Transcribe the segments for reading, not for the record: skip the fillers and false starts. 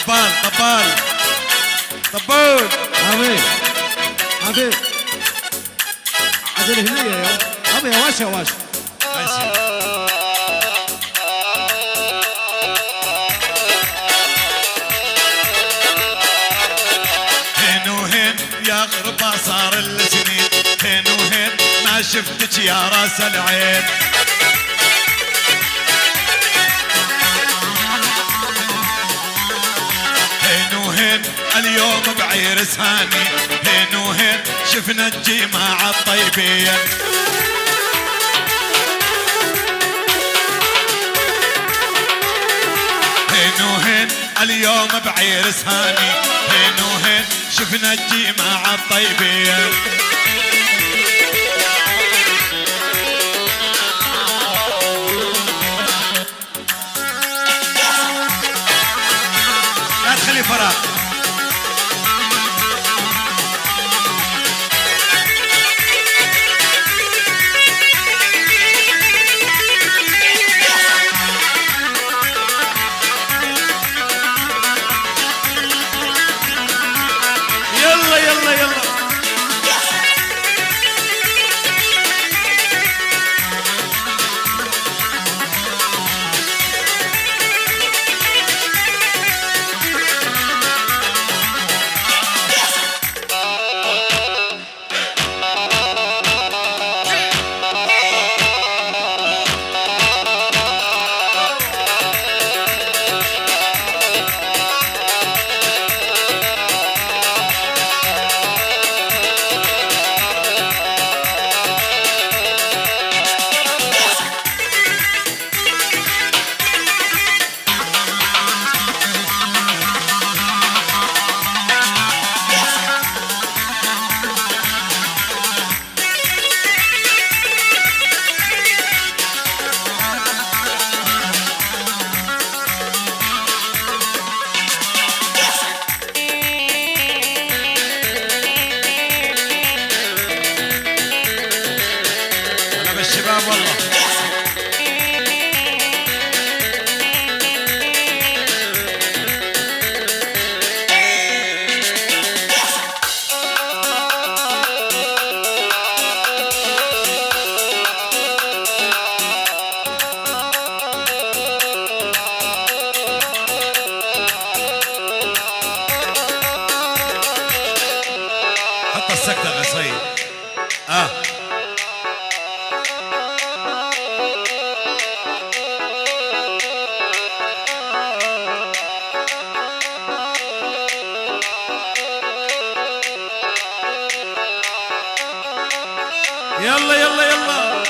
طبال طبال طبول ابي ابي عدل هنا يا ابي يا واشا واشا هين وهين يا غربة صار السنين، هين وهين ما شفتك يا راس العين. هين وهين اليوم بعير سهاني، هين وهين شفنا الجماعة الطيبين. هين وهين اليوم بعير سهاني، هين وهين شفنا الجماعة الطيبين. لا تخلي فراغ. يلا يلا يلا أنا بالشباب والله. حط السكتة قصير. يلا يلا يلا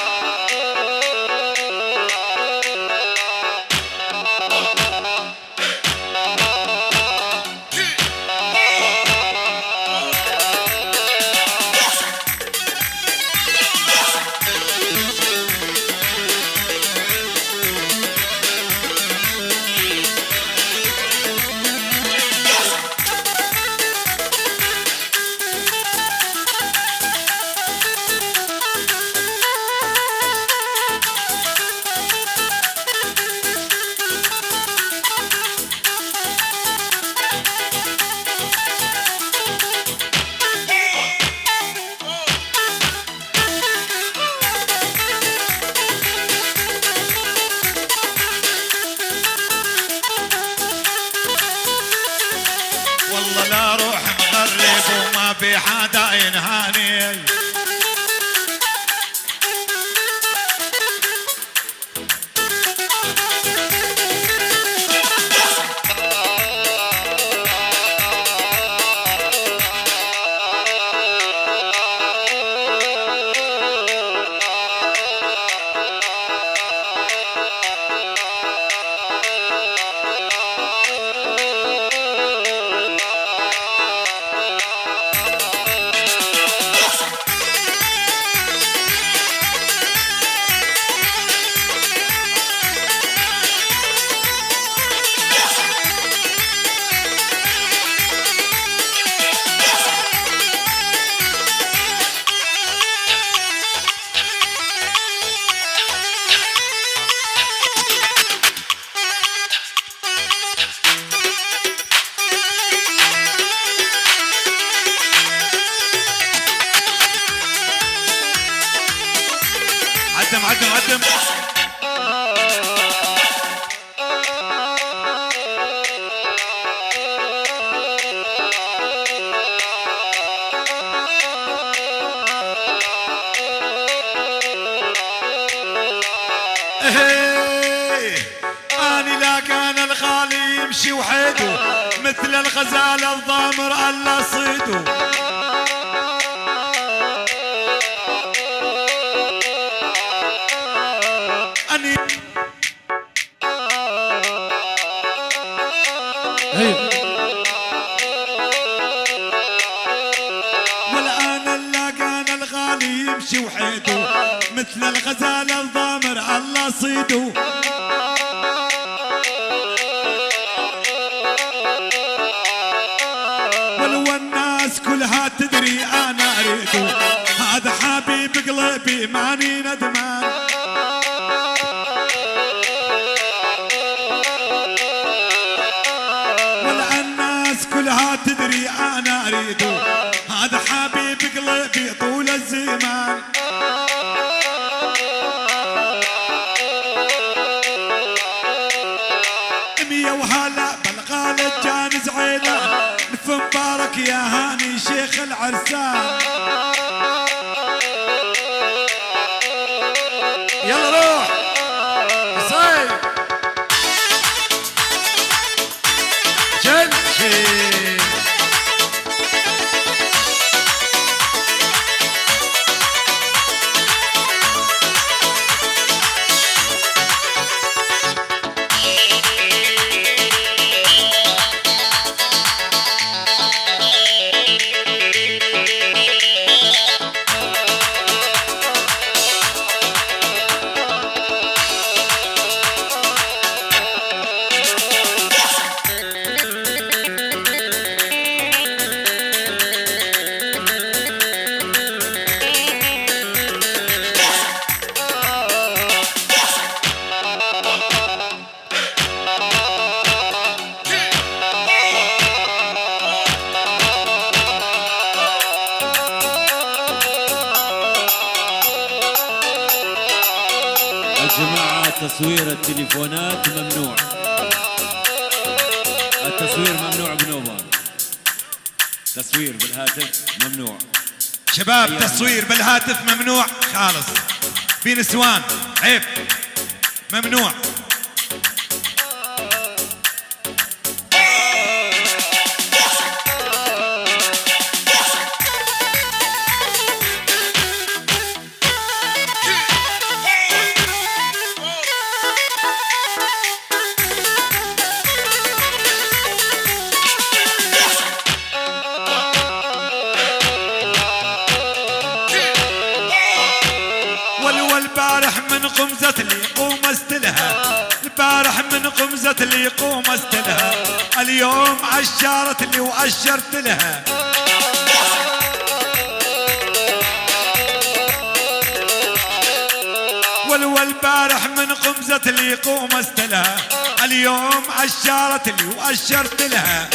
والله لا روح مغرب وما في حدا ينهاني. مسلم. اني لاقان الغالي يمشي وحيده مثل الغزال الضامر الا صيده. اني والان لاقان الغالي يمشي وحيده مثل الغزال الضامر الا صيده. ولو الناس كلها تدري انا اريده هذا حبيب قلبي ماني ندمان. ولا الناس كلها تدري انا اريده هذا حبيب قلبي طول الزمان. مية وهلا بالغالب جانز عيله الف مبارك يا هاني شيخ العرسان. يلا روح صيد جنشي. جماعة تصوير التليفونات ممنوع. التصوير ممنوع بنوبة. تصوير بالهاتف ممنوع. شباب تصوير بالهاتف ممنوع خالص. في نسوان عيب ممنوع. البارح من قمزة اللي قوم استلها البارح من قمزة اللي قوم استلها اليوم عشرت اللي وأشرت لها. والبارح من قمزة اللي قوم استلها اليوم عشرت اللي وأشرت لها.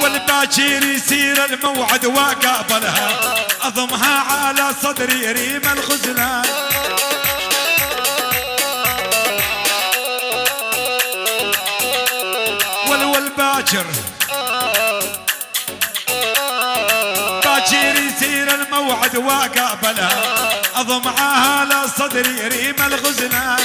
والباكر يصير الموعد وقابلها اضمها على صدري ريم الخزلان. والباكر يصير الموعد وقابلها اضمعها على صدري ريم الخزلان.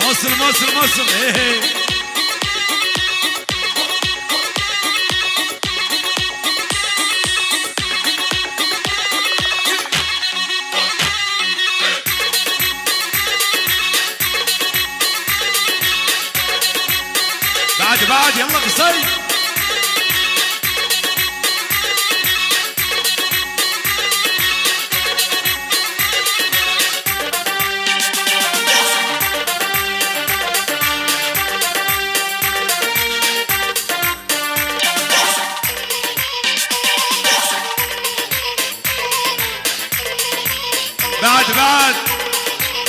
مصر مصر مصر.